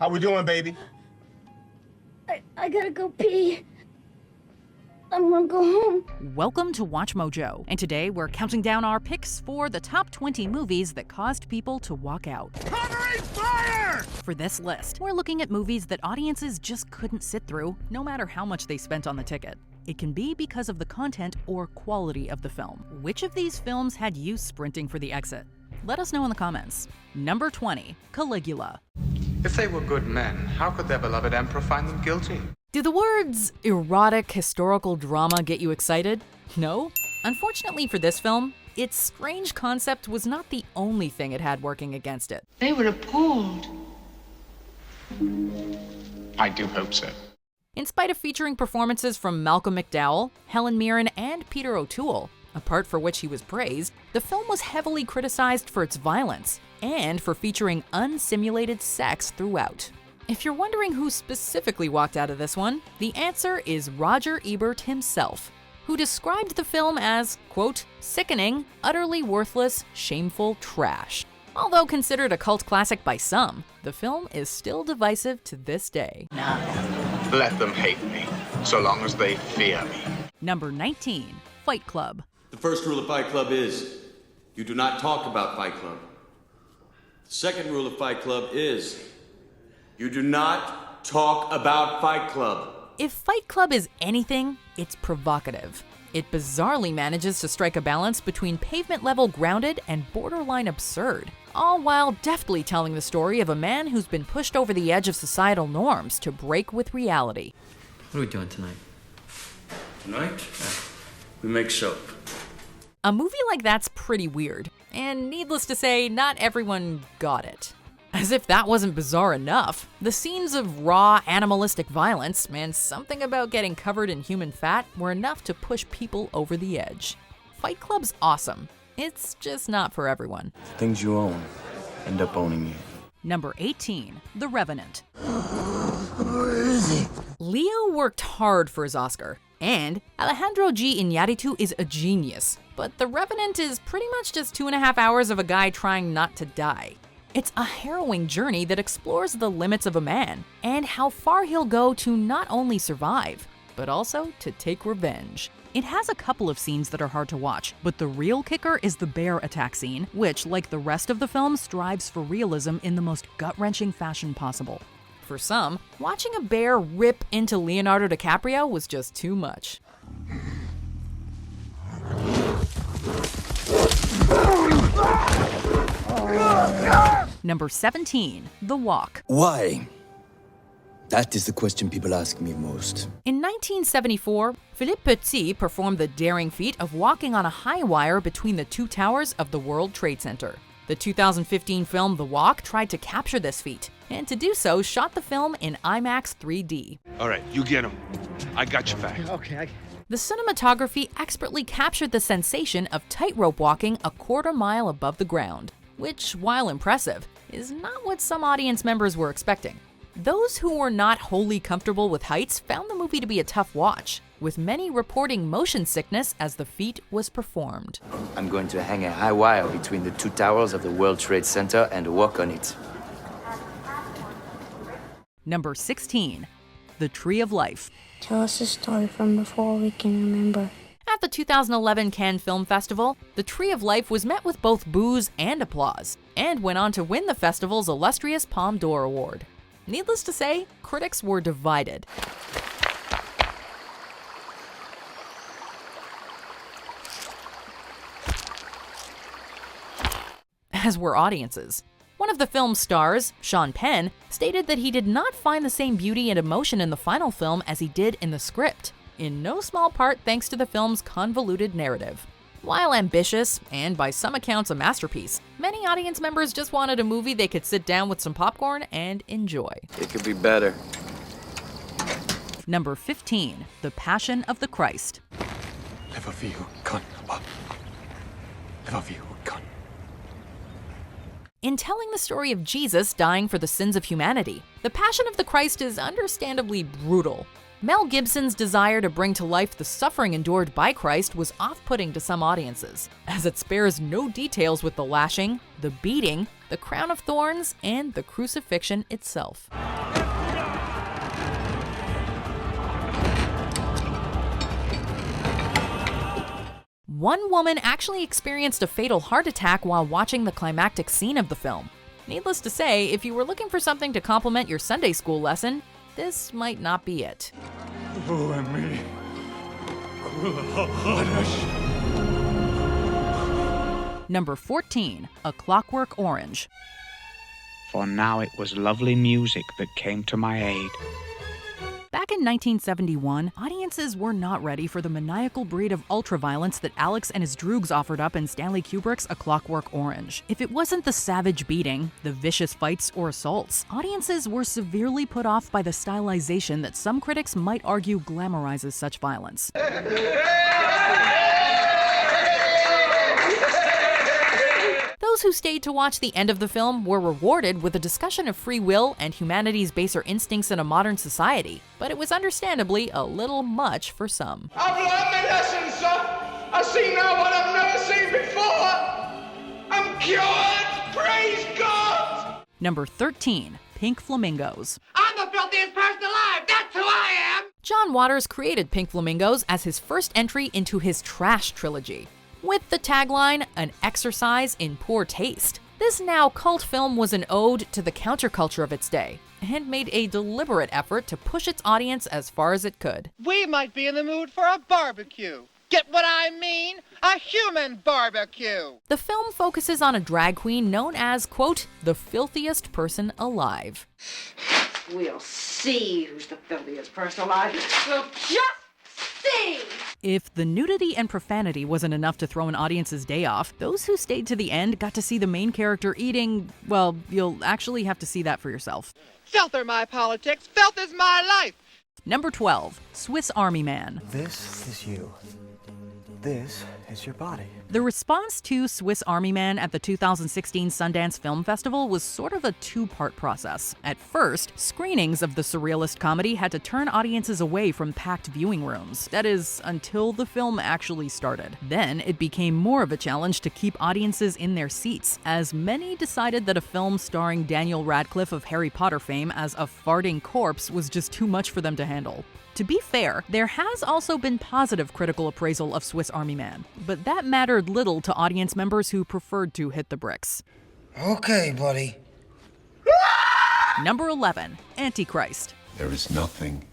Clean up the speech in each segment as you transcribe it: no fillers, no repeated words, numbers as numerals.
How we doing, baby? I gotta go pee. I'm gonna go home. Welcome to Watch Mojo, and today we're counting down our picks for the top 20 movies that caused people to walk out. Covering fire! For this list, we're looking at movies that audiences just couldn't sit through, no matter how much they spent on the ticket. It can be because of the content or quality of the film. Which of these films had you sprinting for the exit? Let us know in the comments. Number 20, Caligula. If they were good men, how could their beloved emperor find them guilty? Do the words erotic historical drama get you excited? No? Unfortunately for this film, its strange concept was not the only thing it had working against it. They were appalled. I do hope so. In spite of featuring performances from Malcolm McDowell, Helen Mirren, and Peter O'Toole, a part for which he was praised, the film was heavily criticized for its violence and for featuring unsimulated sex throughout. If you're wondering who specifically walked out of this one, the answer is Roger Ebert himself, who described the film as, quote, sickening, utterly worthless, shameful trash. Although considered a cult classic by some, the film is still divisive to this day. Let them hate me, so long as they fear me. Number 19, Fight Club. The first rule of Fight Club is, you do not talk about Fight Club. The second rule of Fight Club is, you do not talk about Fight Club. If Fight Club is anything, it's provocative. It bizarrely manages to strike a balance between pavement-level grounded and borderline absurd, all while deftly telling the story of a man who's been pushed over the edge of societal norms to break with reality. What are we doing tonight? Tonight, we make soap. A movie like that's pretty weird, and needless to say, not everyone got it. As if that wasn't bizarre enough, the scenes of raw, animalistic violence and something about getting covered in human fat were enough to push people over the edge. Fight Club's awesome. It's just not for everyone. Things you own end up owning you. Number 18, The Revenant. Where is he? Leo worked hard for his Oscar, and Alejandro G. Iñárritu is a genius, but The Revenant is pretty much just 2.5 hours of a guy trying not to die. It's a harrowing journey that explores the limits of a man and how far he'll go to not only survive, but also to take revenge. It has a couple of scenes that are hard to watch, but the real kicker is the bear attack scene, which, like the rest of the film, strives for realism in the most gut-wrenching fashion possible. For some, watching a bear rip into Leonardo DiCaprio was just too much. Number 17, The Walk. Why? That is the question people ask me most. In 1974, Philippe Petit performed the daring feat of walking on a high wire between the two towers of the World Trade Center. The 2015 film The Walk tried to capture this feat, and to do so, shot the film in IMAX 3D. All right, you get him. I got your back. Okay, The cinematography expertly captured the sensation of tightrope walking a quarter-mile above the ground, which, while impressive, is not what some audience members were expecting. Those who were not wholly comfortable with heights found the movie to be a tough watch, with many reporting motion sickness as the feat was performed. I'm going to hang a high wire between the two towers of the World Trade Center and walk on it. Number 16, The Tree of Life. Tell us a story from before we can remember. At the 2011 Cannes Film Festival, The Tree of Life was met with both boos and applause, and went on to win the festival's illustrious Palme d'Or award. Needless to say, critics were divided. As were audiences. One of the film's stars, Sean Penn, stated that he did not find the same beauty and emotion in the final film as he did in the script, in no small part thanks to the film's convoluted narrative. While ambitious, and by some accounts a masterpiece, many audience members just wanted a movie they could sit down with some popcorn and enjoy. It could be better. Number 15, The Passion of the Christ. In telling the story of Jesus dying for the sins of humanity, The Passion of the Christ is understandably brutal. Mel Gibson's desire to bring to life the suffering endured by Christ was off-putting to some audiences, as it spares no details with the lashing, the beating, the crown of thorns, and the crucifixion itself. One woman actually experienced a fatal heart attack while watching the climactic scene of the film. Needless to say, if you were looking for something to complement your Sunday school lesson, this might not be it. Number 14, A Clockwork Orange. For now it was lovely music that came to my aid. Back in 1971, audiences were not ready for the maniacal breed of ultraviolence that Alex and his droogs offered up in Stanley Kubrick's A Clockwork Orange. If it wasn't the savage beating, the vicious fights or assaults, audiences were severely put off by the stylization that some critics might argue glamorizes such violence. Those who stayed to watch the end of the film were rewarded with a discussion of free will and humanity's baser instincts in a modern society, but it was understandably a little much for some. I've learned my lesson, sir. I see now what I've never seen before. I'm cured, praise God! Number 13, Pink Flamingos. I'm the filthiest person alive, that's who I am! John Waters created Pink Flamingos as his first entry into his trash trilogy, with the tagline, "An exercise in poor taste." This now cult film was an ode to the counterculture of its day, and made a deliberate effort to push its audience as far as it could. We might be in the mood for a barbecue. Get what I mean? A human barbecue! The film focuses on a drag queen known as, quote, the filthiest person alive. We'll see who's the filthiest person alive. We'll just see! If the nudity and profanity wasn't enough to throw an audience's day off, those who stayed to the end got to see the main character eating, well, you'll actually have to see that for yourself. Filth are my politics, filth is my life! Number 12, Swiss Army Man. This is you. This is your body. The response to Swiss Army Man at the 2016 Sundance Film Festival was sort of a two-part process. At first, screenings of the surrealist comedy had to turn audiences away from packed viewing rooms. That is, until the film actually started. Then, it became more of a challenge to keep audiences in their seats, as many decided that a film starring Daniel Radcliffe of Harry Potter fame as a farting corpse was just too much for them to handle. To be fair, there has also been positive critical appraisal of Swiss Army Man, but that mattered little to audience members who preferred to hit the bricks. Okay, buddy. Number 11, Antichrist. There is nothing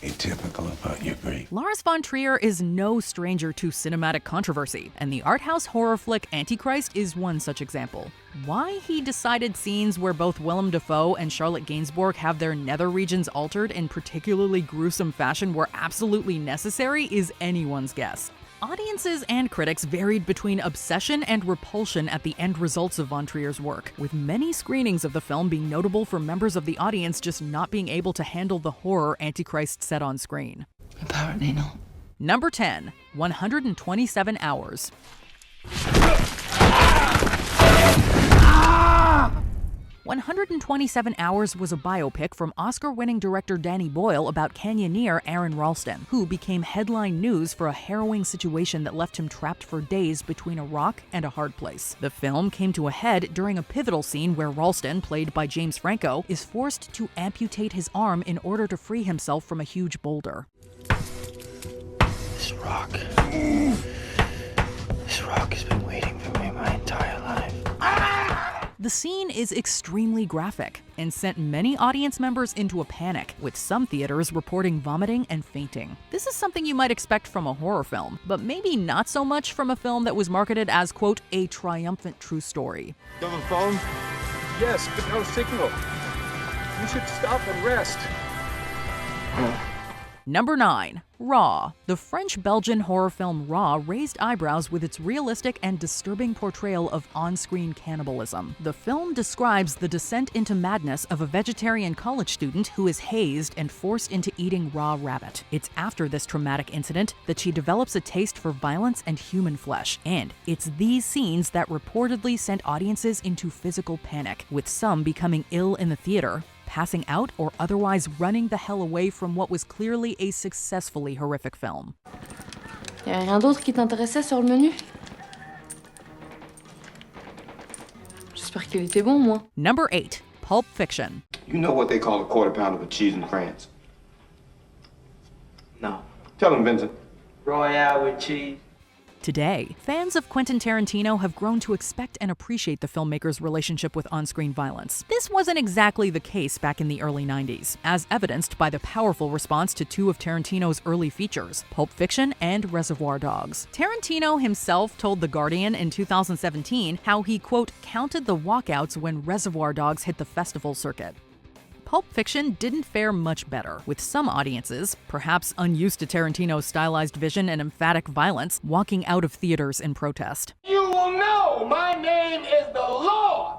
atypical about your grief. Lars von Trier is no stranger to cinematic controversy, and the art house horror flick Antichrist is one such example. Why he decided scenes where both Willem Dafoe and Charlotte Gainsbourg have their nether regions altered in particularly gruesome fashion were absolutely necessary is anyone's guess. Audiences and critics varied between obsession and repulsion at the end results of von Trier's work, with many screenings of the film being notable for members of the audience just not being able to handle the horror Antichrist set on screen. Apparently not. Number 10, 127 Hours. 127 Hours was a biopic from Oscar-winning director Danny Boyle about canyoneer Aaron Ralston, who became headline news for a harrowing situation that left him trapped for days between a rock and a hard place. The film came to a head during a pivotal scene where Ralston, played by James Franco, is forced to amputate his arm in order to free himself from a huge boulder. This rock has been waiting for me my entire life. The scene is extremely graphic and sent many audience members into a panic, with some theaters reporting vomiting and fainting. This is something you might expect from a horror film, but maybe not so much from a film that was marketed as, quote, a triumphant true story. You have a phone? Yes, but no signal. You should stop and rest. Number 9, Raw. The French-Belgian horror film Raw raised eyebrows with its realistic and disturbing portrayal of on-screen cannibalism. The film describes the descent into madness of a vegetarian college student who is hazed and forced into eating raw rabbit. It's after this traumatic incident that she develops a taste for violence and human flesh, and it's these scenes that reportedly sent audiences into physical panic, with some becoming ill in the theater, passing out, or otherwise running the hell away from what was clearly a successfully horrific film. Y'a rien d'autre qui t'intéressait sur le menu? J'espère qu'il était bon, moi. Number 8, Pulp Fiction. You know what they call a quarter pounder with cheese in France? No. Tell him, Vincent. Royale with cheese. Today, fans of Quentin Tarantino have grown to expect and appreciate the filmmaker's relationship with on-screen violence. This wasn't exactly the case back in the early 90s, as evidenced by the powerful response to two of Tarantino's early features, Pulp Fiction and Reservoir Dogs. Tarantino himself told The Guardian in 2017 how he, quote, counted the walkouts when Reservoir Dogs hit the festival circuit. Pulp Fiction didn't fare much better, with some audiences, perhaps unused to Tarantino's stylized vision and emphatic violence, walking out of theaters in protest. You will know my name is the Lord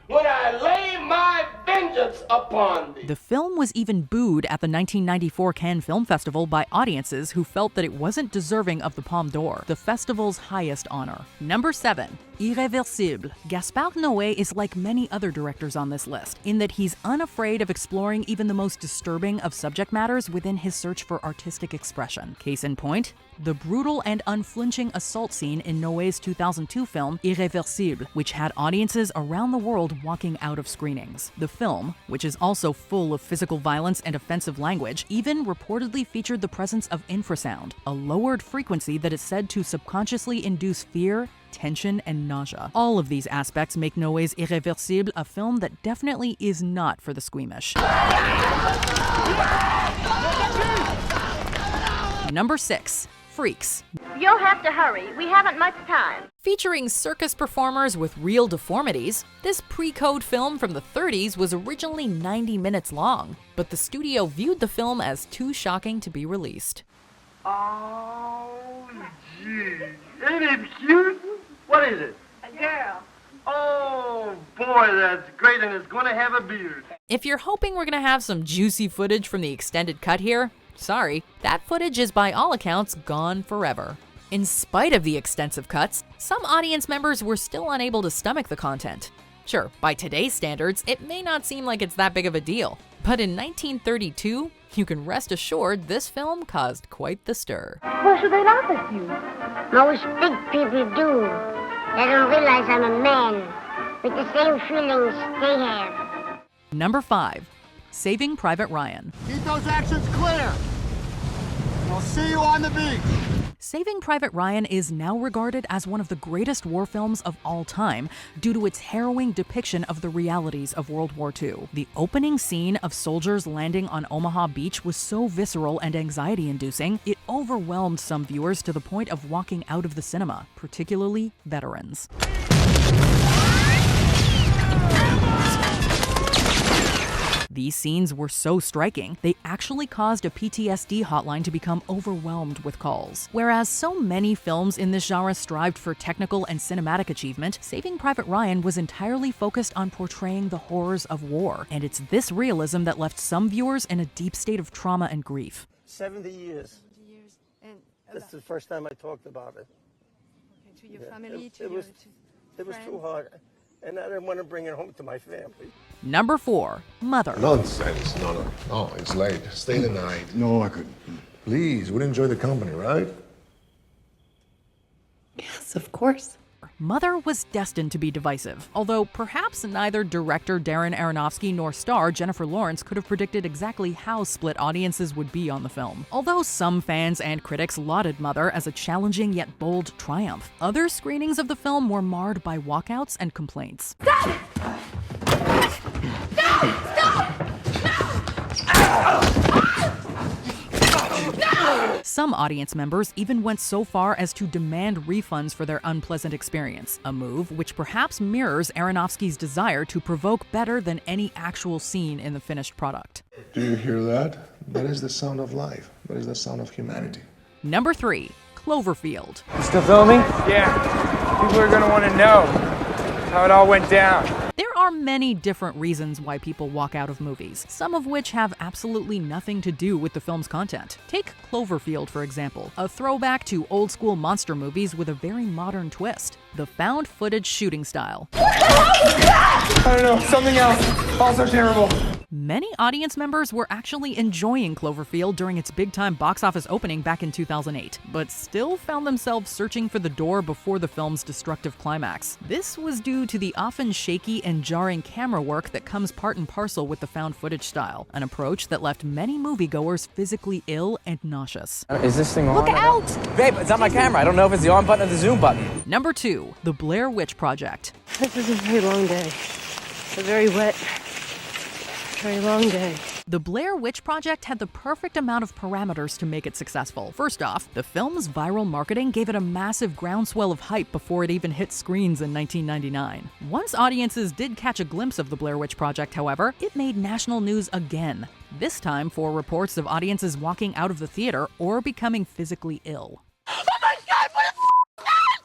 when I lay my vengeance upon thee. The film was even booed at the 1994 Cannes Film Festival by audiences who felt that it wasn't deserving of the Palme d'Or, the festival's highest honor. Number 7. Irréversible. Gaspar Noé is like many other directors on this list, in that he's unafraid of exploring even the most disturbing of subject matters within his search for artistic expression. Case in point, the brutal and unflinching assault scene in Noé's 2002 film Irréversible, which had audiences around the world walking out of screenings. The film, which is also full of physical violence and offensive language, even reportedly featured the presence of infrasound, a lowered frequency that is said to subconsciously induce fear, tension, and nausea. All of these aspects make Noé's Irréversible a film that definitely is not for the squeamish. Number 6. Freaks. You'll have to hurry. We haven't much time. Featuring circus performers with real deformities, this pre-code film from the 30s was originally 90 minutes long, but the studio viewed the film as too shocking to be released. Oh, gee. Ain't it cute? What is it? A girl. Oh, boy, that's great, and it's going to have a beard. If you're hoping we're gonna have some juicy footage from the extended cut here, sorry, that footage is by all accounts gone forever. In spite of the extensive cuts, some audience members were still unable to stomach the content. Sure, by today's standards, it may not seem like it's that big of a deal, but in 1932, you can rest assured this film caused quite the stir. Why should they laugh at you? Most big people do. They don't realize I'm a man with the same feelings they have. Number 5. Saving Private Ryan. Keep those actions clear. I'll see you on the beach. Saving Private Ryan is now regarded as one of the greatest war films of all time due to its harrowing depiction of the realities of World War II. The opening scene of soldiers landing on Omaha Beach was so visceral and anxiety-inducing, it overwhelmed some viewers to the point of walking out of the cinema, particularly veterans. These scenes were so striking, they actually caused a PTSD hotline to become overwhelmed with calls. Whereas so many films in this genre strived for technical and cinematic achievement, Saving Private Ryan was entirely focused on portraying the horrors of war, and it's this realism that left some viewers in a deep state of trauma and grief. 70 years. And That's the first time I talked about it. Okay, to your family, It was too hard, and I didn't want to bring it home to my family. Number 4. Mother. Nonsense. No, it's late. Stay the night. No, I couldn't. Please, we'd enjoy the company, right? Yes, of course. Mother was destined to be divisive, although perhaps neither director Darren Aronofsky nor star Jennifer Lawrence could have predicted exactly how split audiences would be on the film. Although some fans and critics lauded Mother as a challenging yet bold triumph, other screenings of the film were marred by walkouts and complaints. Stop it! Stop! Some audience members even went so far as to demand refunds for their unpleasant experience, a move which perhaps mirrors Aronofsky's desire to provoke better than any actual scene in the finished product. Do you hear that? That is the sound of life. That is the sound of humanity. Number 3. Cloverfield. You still filming? Yeah. People are gonna want to know how it all went down. There are many different reasons why people walk out of movies, some of which have absolutely nothing to do with the film's content. Take Cloverfield, for example, a throwback to old-school monster movies with a very modern twist. The found footage shooting style. I don't know, something else. Also terrible. Many audience members were actually enjoying Cloverfield during its big-time box office opening back in 2008, but still found themselves searching for the door before the film's destructive climax. This was due to the often shaky and jarring camera work that comes part and parcel with the found footage style, an approach that left many moviegoers physically ill and nauseous. Is this thing on? Look out! Babe, it's on my camera. I don't know if it's the on button or the zoom button. Number 2. The Blair Witch Project. This is a very long day. A very wet, very long day. The Blair Witch Project had the perfect amount of parameters to make it successful. First off, the film's viral marketing gave it a massive groundswell of hype before it even hit screens in 1999. Once audiences did catch a glimpse of the Blair Witch Project, however, it made national news again. This time for reports of audiences walking out of the theater or becoming physically ill. Oh my God, what the f*** is that?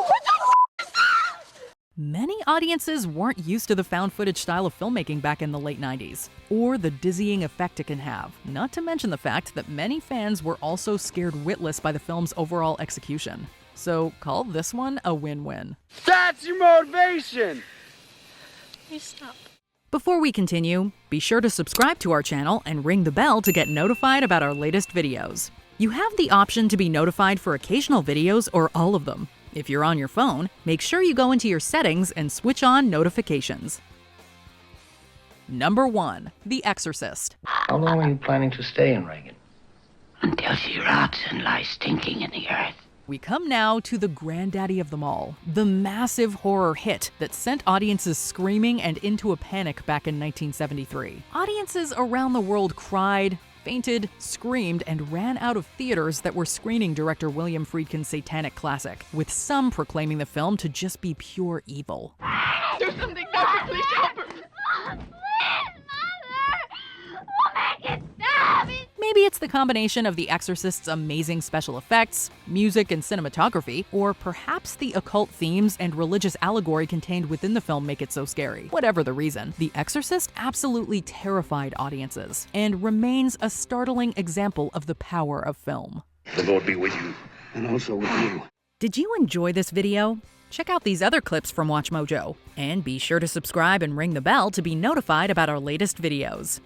What the f*** is that? Many audiences weren't used to the found footage style of filmmaking back in the late 90s, or the dizzying effect it can have, not to mention the fact that many fans were also scared witless by the film's overall execution. So call this one a win-win. That's your motivation! You stop. Before we continue, be sure to subscribe to our channel and ring the bell to get notified about our latest videos. You have the option to be notified for occasional videos or all of them. If you're on your phone, make sure you go into your settings and switch on notifications. Number 1. The Exorcist. How long are you planning to stay in Reagan? Until she rots and lies stinking in the earth. We come now to the granddaddy of them all, the massive horror hit that sent audiences screaming and into a panic back in 1973. Audiences around the world cried, fainted, screamed, and ran out of theaters that were screening director William Friedkin's satanic classic, with some proclaiming the film to just be pure evil. Do something, Doctor, please help her! Maybe it's the combination of The Exorcist's amazing special effects, music, and cinematography, or perhaps the occult themes and religious allegory contained within the film make it so scary. Whatever the reason, The Exorcist absolutely terrified audiences, and remains a startling example of the power of film. The Lord be with you, and also with you. Did you enjoy this video? Check out these other clips from WatchMojo, and be sure to subscribe and ring the bell to be notified about our latest videos.